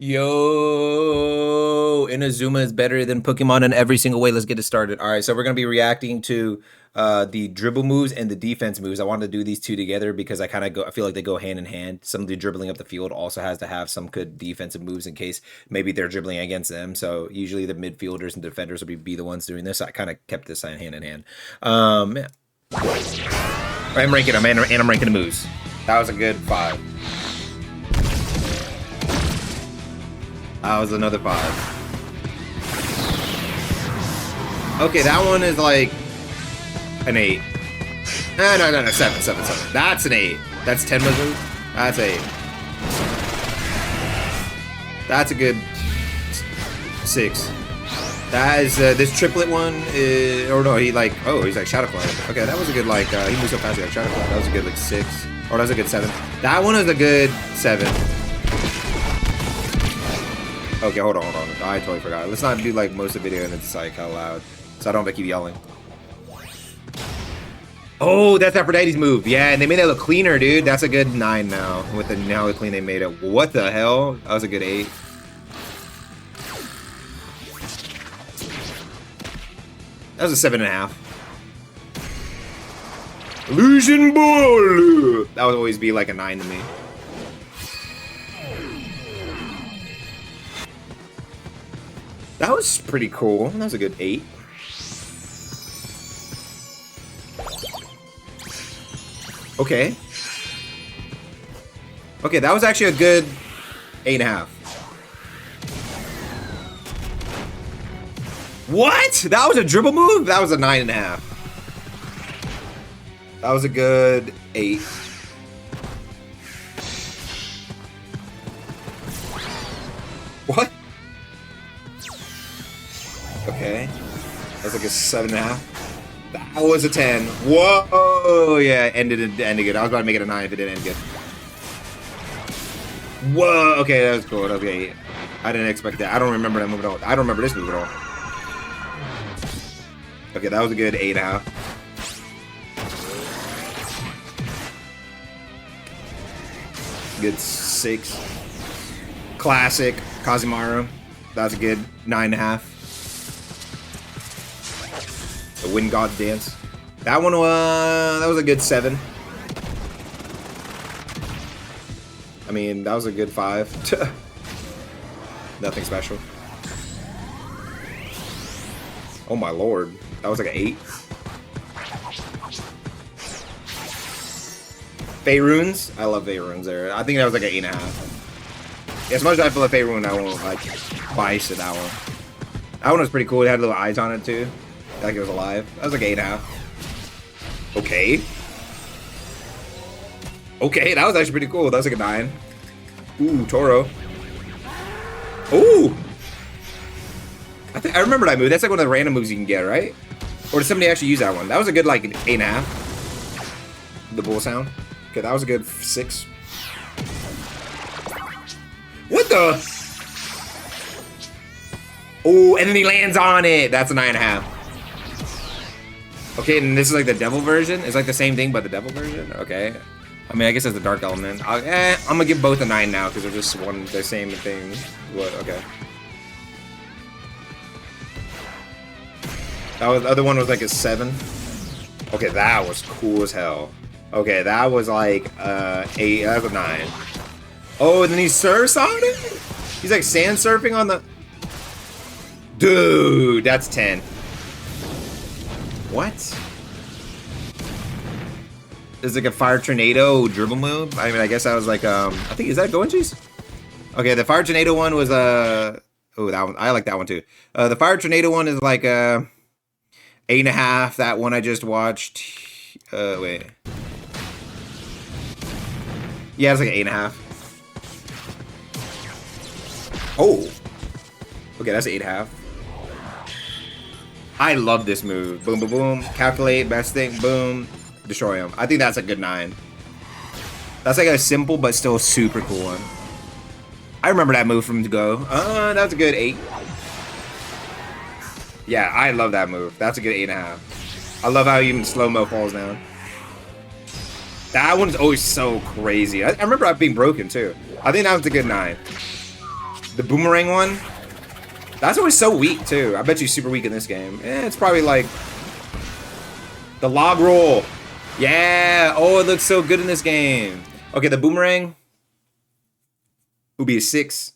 Yo, Inazuma is better than Pokemon in every single way. Let's get it started. All right, so we're gonna be reacting to the dribble moves and the defense moves. I wanted to do these two together because I feel like they go hand in hand. Some of the dribbling up the field also has to have some good defensive moves in case maybe they're dribbling against them. So usually the midfielders and defenders will be the ones doing this. So I kind of kept this hand in hand. Yeah. I'm ranking them and I'm ranking the moves. That was a good 5. That was another 5. Okay, that one is like an 8. No, 7. That's an 8. That's 10 moves. That's 8. That's a good 6. That is this triplet one. Or no, he's like Shadow Fly. Okay, that was a good like he moves so fast like Shadow Fly. That was a good like 6. Or that was a good 7. That one is a good 7. Okay, hold on. I totally forgot. Let's not do like most of the video and it's like out loud, so I don't have to keep yelling. Oh, that's Aphrodite's move. Yeah, and they made that look cleaner, dude. That's a good 9 now. With the now clean they made it. What the hell? That was a good 8. That was a 7.5. Illusion Ball. That would always be like a 9 to me. That was pretty cool. That was a good 8. Okay. Okay, that was actually a good 8.5. What? That was a dribble move? That was a 9.5. That was a good 8. What? Okay. That's like a 7.5. That was a 10. Whoa! Yeah, ended good. I was about to make it a 9 if it didn't end good. Whoa! Okay, that was cool. Okay. I didn't expect that. I don't remember that move at all. I don't remember this move at all. Okay, that was a good 8.5. Good 6. Classic Kazumaru. That's a good 9.5. The Wind God Dance. That one, that was a good 7. I mean, that was a good 5. Nothing special. Oh my lord. That was like an 8. Feyrunes? I love Feyrunes there. I think that was like an 8.5. As much as I feel like Feyrune, I won't like bias to that one. That one was pretty cool. It had little eyes on it too. Like it was alive. That was like 8.5. Okay. Okay, that was actually pretty cool. That was like a 9. Ooh, Toro. Ooh. I remember that move. That's like one of the random moves you can get, right? Or did somebody actually use that one? That was a good like 8.5. The bull sound. Okay, that was a good 6. What the? Oh, and then he lands on it. That's a 9.5. Okay, and this is like the devil version. It's like the same thing, but the devil version. Okay. I mean, I guess it's the dark element. I'm gonna give both a 9 now because they're just the same thing. What? Okay. That was the other one was like a 7. Okay, that was cool as hell. Okay, that was like 8. That was a 9. Oh, and then he surfs on it. He's like sand surfing on the. Dude, that's 10. What? Is like a fire tornado dribble move? I mean, I guess I was like, I think, is that Goenji's? Okay, the fire tornado one was, oh, that one, I like that one too. The fire tornado one is like, 8.5. That one I just watched. Wait. Yeah, it's like 8.5. Oh. Okay, that's 8.5. I love this move. Boom, boom, boom. Calculate, best thing, boom. Destroy him. I think that's a good 9. That's like a simple but still super cool one. I remember that move from Go. That's a good 8. Yeah, I love that move. That's a good 8.5. I love how even slow-mo falls down. That one's always so crazy. I remember that being broken too. I think that was a good 9. The boomerang one. That's always so weak too. I bet you super weak in this game. It's probably like the log roll. Yeah. Oh, it looks so good in this game. Okay, the boomerang would be a 6.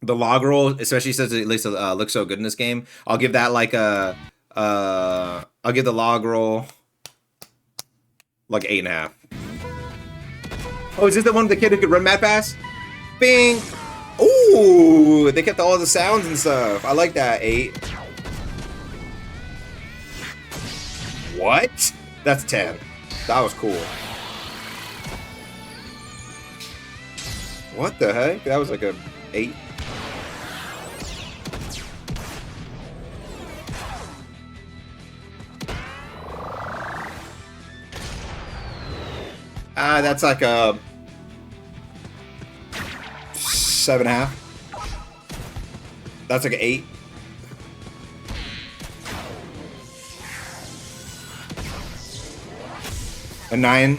The log roll, especially since it looks so good in this game, I'll give that like a I'll give the log roll like 8.5. Oh, is this the one with the kid who could run mad fast? Bing. Ooh, they kept all the sounds and stuff. I like that. 8. What? That's 10. That was cool. What the heck? That was like a 8. That's like a 7.5. That's like an 8. A 9.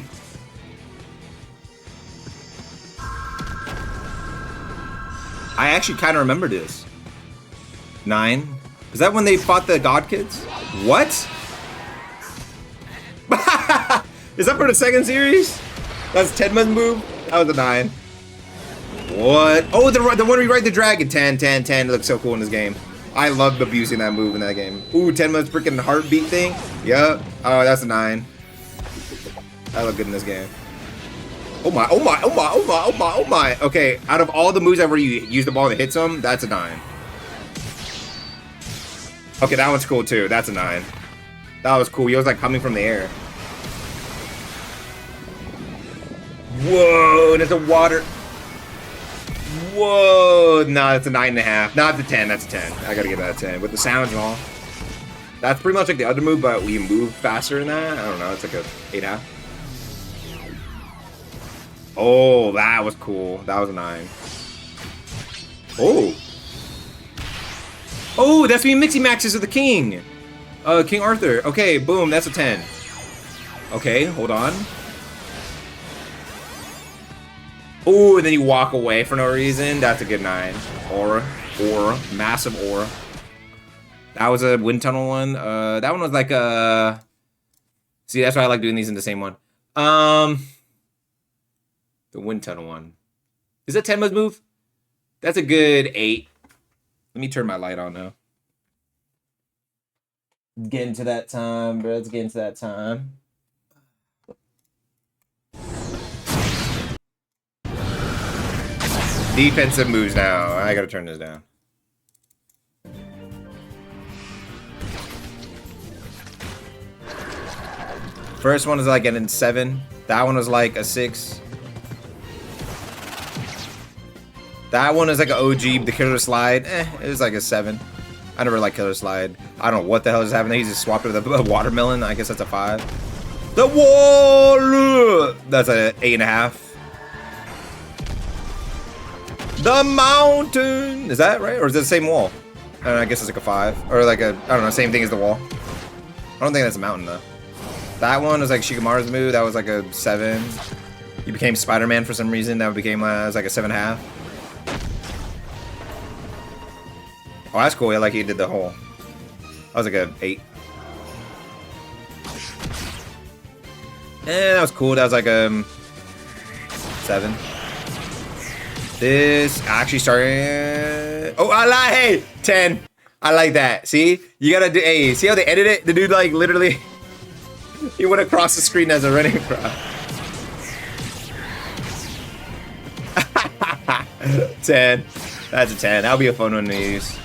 I actually kind of remember this. 9. Is that when they fought the God Kids? What? Is that for the second series? That's Tenma's move? That was a 9. What? Oh, the one where you ride the dragon. 10, 10, 10. It looks so cool in this game. I loved abusing that move in that game. Ooh, Tenma's freaking heartbeat thing. Yup. Oh, that's a 9. That looked good in this game. Oh my, oh my, oh my, oh my, oh my, oh my. Okay, out of all the moves where you use the ball to hit some, that's a 9. Okay, that one's cool too. That's a 9. That was cool. He was like coming from the air. Whoa, there's a water. Whoa, nah, that's a 9.5. Nah, it's a 10. That's a 10. I gotta give that a 10 with the sounds and all. That's pretty much like the other move, but we move faster than that. I don't know. It's like a 8.5. Oh, that was cool. That was a 9. Oh. Oh, that's me mixing maxes with the king. King Arthur. Okay, boom. That's a 10. Okay, hold on. Oh, and then you walk away for no reason. That's a good 9. Aura. Massive aura. That was a wind tunnel one. That one was like a... See, that's why I like doing these in the same one. The wind tunnel one. Is that Tenma's move? That's a good 8. Let me turn my light on now. Getting to that time, bro. It's getting to that time. Defensive moves now. I gotta turn this down. First one is like an 7. That one was like a 6. That one is like an OG. The Killer Slide, it was like a 7. I never liked Killer Slide. I don't know what the hell is happening. He just swapped it with a watermelon. I guess that's a 5. The wall. That's a 8.5. The mountain. Is that right? Or is it the same wall? I don't know, I guess it's like a 5. Or like a, I don't know, same thing as the wall. I don't think that's a mountain though. That one was like Shikamaru's move. That was like a 7. He became Spider-Man for some reason. That became was like a 7.5. Oh, that's cool. Yeah, like he did the whole. That was like a 8. That was cool. That was like a 7. This actually started. Oh, I like. Hey, 10. I like that. See, you gotta do. Hey, see how they edit it? The dude like literally. He went across the screen as a running crowd. 10. That's a 10. That'll be a fun one to use.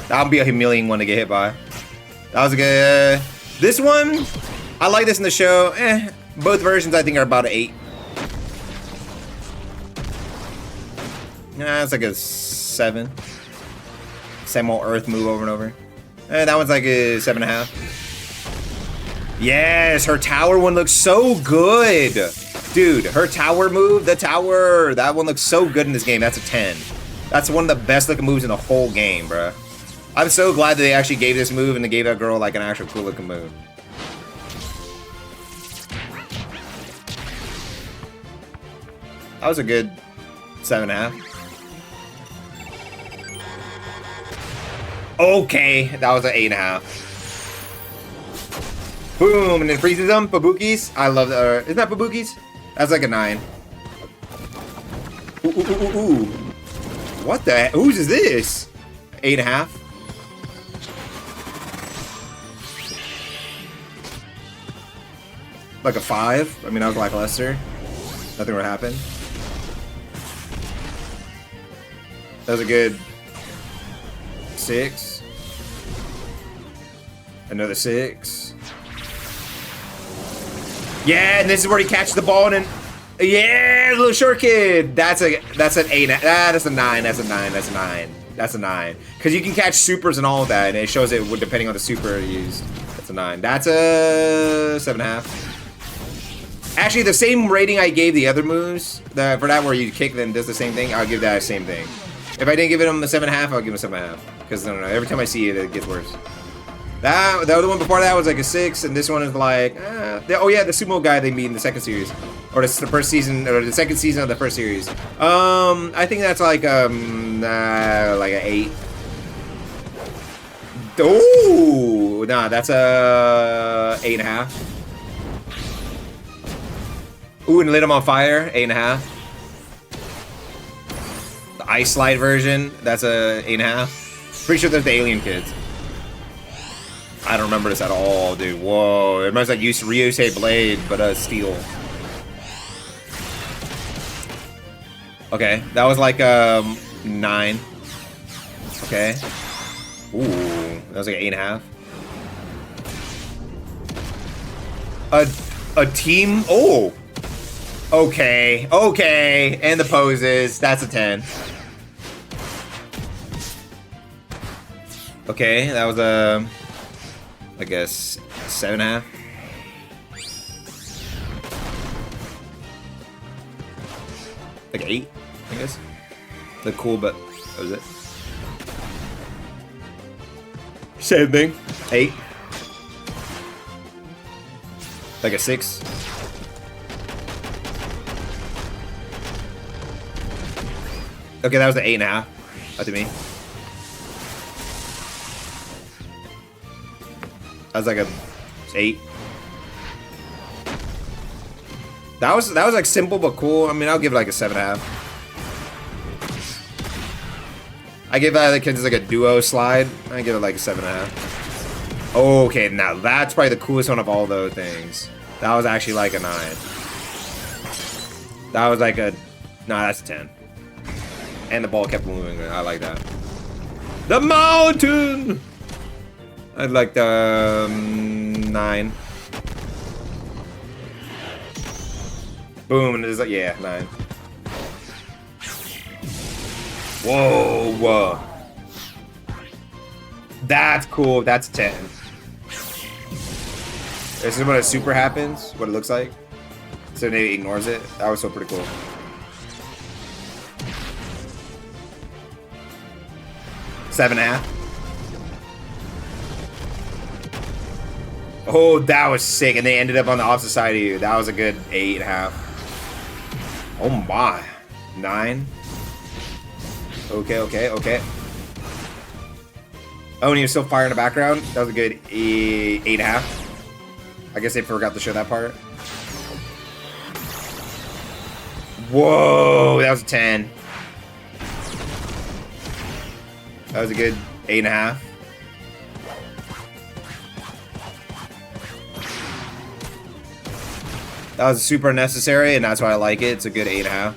That'll be a humiliating one to get hit by. That was a good. This one, I like this in the show. Both versions I think are about an 8. Nah, it's like a 7. Same old Earth move over and over. That one's like a 7.5. Yes, her tower one looks so good. Dude, her tower move, the tower, that one looks so good in this game. That's a 10. That's one of the best looking moves in the whole game, bro. I'm so glad that they actually gave this move and they gave that girl like an actual cool looking move. That was a good 7.5. Okay, that was an 8.5. Boom, and it freezes them. Babukis. I love that. Isn't that Babukis? That's like a 9. Ooh, ooh, ooh, ooh. What the? Whose is this? 8.5. Like a 5. I mean, I was lackluster. Nothing would happen. That was a good 6. Another 6. Yeah, and this is where he catches the ball and then, yeah, little short kid. That's an 8. That's a 9. That's a 9. That's a 9. That's a 9. Because you can catch supers and all of that, and it shows it depending on the super used. That's a 9. That's a 7.5. Actually, the same rating I gave the other moves, for that where you kick and then does the same thing, I'll give that the same thing. If I didn't give him the 7.5, I'll give him a 7.5. Because I don't know, every time I see it, it gets worse. The other one before that was like a 6, and this one is like, oh yeah, the sumo guy they meet in the second series, or the first season, or the second season of the first series. I think that's like an 8. Oh, nah, that's a 8.5. Ooh, and lit him on fire, 8.5. The ice slide version, that's a 8.5. Pretty sure there's the alien kids. I don't remember this at all, dude. Whoa, it reminds like Ryusei Blade, but steel. Okay, that was like 9. Okay. Ooh, that was like 8.5. A team. Oh. Okay. Okay, and the poses. That's a 10. Okay, that was a. I guess 7.5. Like 8, I guess. Like cool, but that was it. Same thing. 8. Like a 6. Okay, that was the 8.5. Up to me. That was like a 8. That was like simple but cool. I mean, I'll give it like a 7.5. I give the kids like a duo slide. I give it like a 7.5. Okay, now that's probably the coolest one of all those things. That was actually like a 9. That was like a, nah, that's a 10. And the ball kept moving. I like that. The mountain. I'd like the 9. Boom, and it's like, yeah, 9. Whoa, whoa. That's cool. That's 10. This is when a super happens, what it looks like. So they ignores it. That was so pretty cool. Seven and a half. Oh, that was sick. And they ended up on the opposite side of you. That was a good 8.5. Oh my. 9. Okay, okay, okay. Oh, and he was still fire in the background. That was a good 8.5. I guess they forgot to show that part. Whoa, that was a 10. That was a good 8.5. That was super unnecessary, and that's why I like it. It's a good 8.5.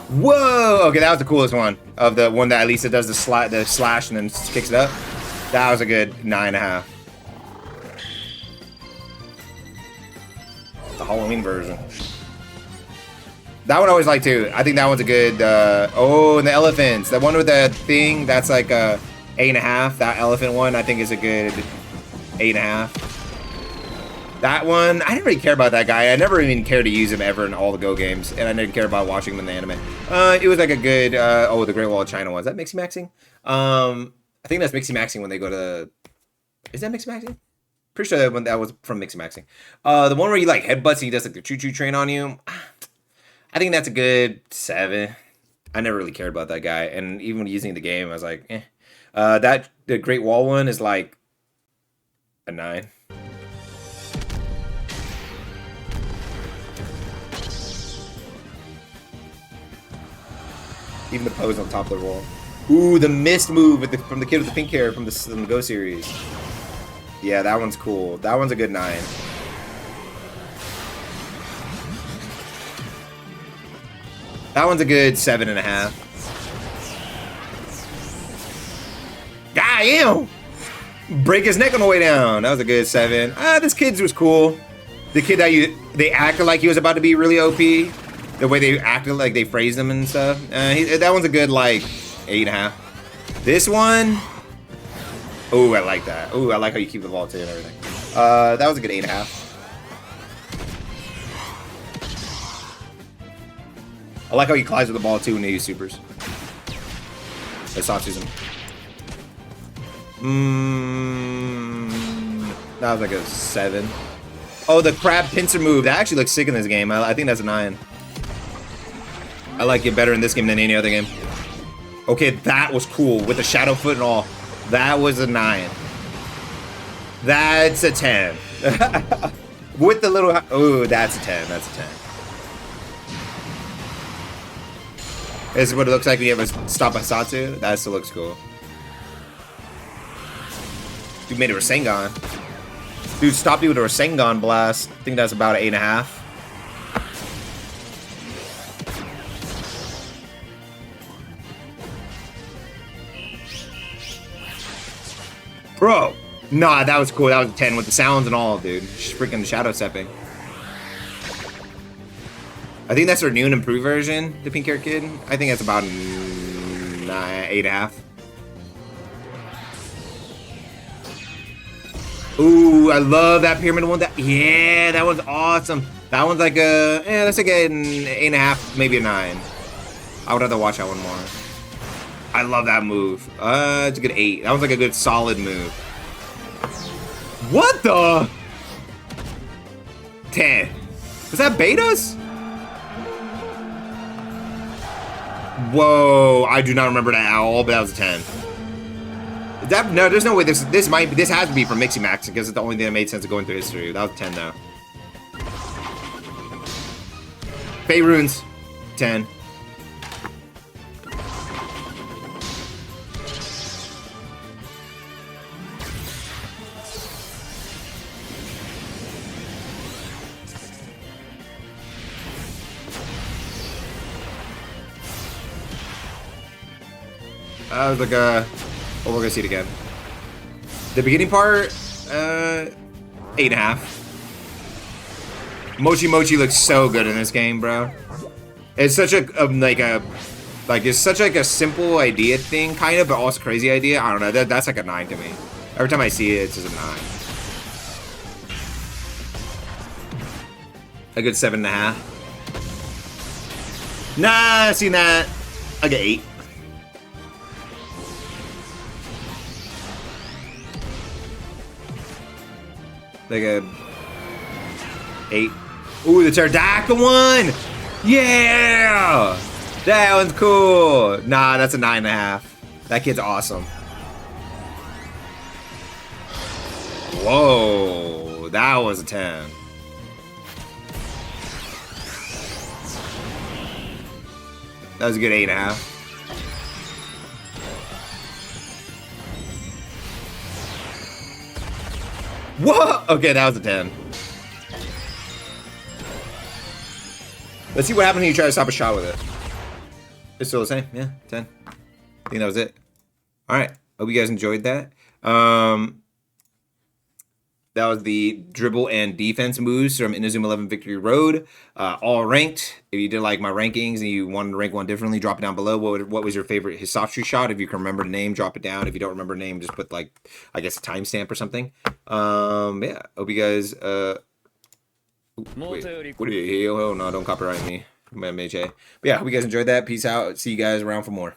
Whoa! Okay, that was the coolest one. Of the one that at least it does the slash and then kicks it up. That was a good 9.5. The Halloween version. That one I always like too. I think that one's a good. Oh, and the elephants. The one with the thing. That's like a 8.5. That elephant one I think is a good 8.5. That one, I didn't really care about that guy. I never even cared to use him ever in all the Go games, and I didn't care about watching him in the anime. It was like a good, oh, the Great Wall of China one. Is that Mixie Maxing? I think that's Mixie Maxing when they go to, is that Mixie Maxing? Pretty sure that was from Mixie Maxing. The one where he like headbutts and he does like the choo-choo train on you. I think that's a good 7. I never really cared about that guy, and even when using the game, I was like, eh. The Great Wall one is like a 9. Even the pose on top of the wall. Ooh, the mist move from the kid with the pink hair from the Go series. Yeah, that one's cool. That one's a good 9. That one's a good 7.5. Damn! Break his neck on the way down. That was a good 7. This kid's was cool. The kid that they acted like he was about to be really OP. The way they acted, like they phrased him and stuff. That one's a good like 8.5. This one, oh, I like that. Oh, I like how you keep the vault too and everything. That was a good 8.5. I like how he collides with the ball too when they use supers. That's autism. That was like a 7. Oh, the crab pincer move. That actually looks sick in this game. I think that's a 9. I like it better in this game than any other game. Okay, that was cool with the shadow foot and all. That was a 9. That's a 10. With the little... Oh, that's a 10. That's a 10. This is what it looks like when you have a stop by Satsu. That still looks cool. Dude made a Rasengan. Dude stopped you with a Rasengan blast. I think that's about an 8.5. Bro, nah, that was cool. That was a 10 with the sounds and all, dude. Just freaking shadow stepping. I think that's their new and improved version, the pink hair kid. I think that's about 8.5. Ooh, I love that pyramid one. Yeah, that one's awesome. That one's like a, that's like an 8.5, maybe a 9. I would have to watch that one more. I love that move. It's a good 8. That was like a good solid move. What the? 10. Was that betas? Whoa, I do not remember that at all, but that was a 10. No, there's no way this has to be from Mixie Max because it's the only thing that made sense of going through history. That was a 10 though. Fey Runes, 10. I was like, oh, we're gonna see it again. The beginning part, 8.5. Mochi Mochi looks so good in this game, bro. It's such a it's such like a simple idea thing, kind of, but also crazy idea. I don't know. That's like a 9 to me. Every time I see it, it's just a 9. A good 7.5. Nah, I've seen that. I get 8. Like a 8. Ooh, the pterodactyl one! Yeah! That one's cool. Nah, that's a 9.5. That kid's awesome. Whoa, that was a 10. That was a good 8.5. What? Okay, that was a 10. Let's see what happens when you try to stop a shot with it. It's still the same. Yeah, 10. I think that was it. All right. Hope you guys enjoyed that. That was the dribble and defense moves from Inazuma 11 Victory Road. All ranked. If you did like my rankings and you wanted to rank one differently, drop it down below. What was your favorite Hisatsu shot? If you can remember the name, drop it down. If you don't remember the name, just put like, I guess, a timestamp or something. Yeah. Hope you guys. Wait, what are you? Oh no! Don't copyright me. But yeah, hope you guys enjoyed that. Peace out. See you guys around for more.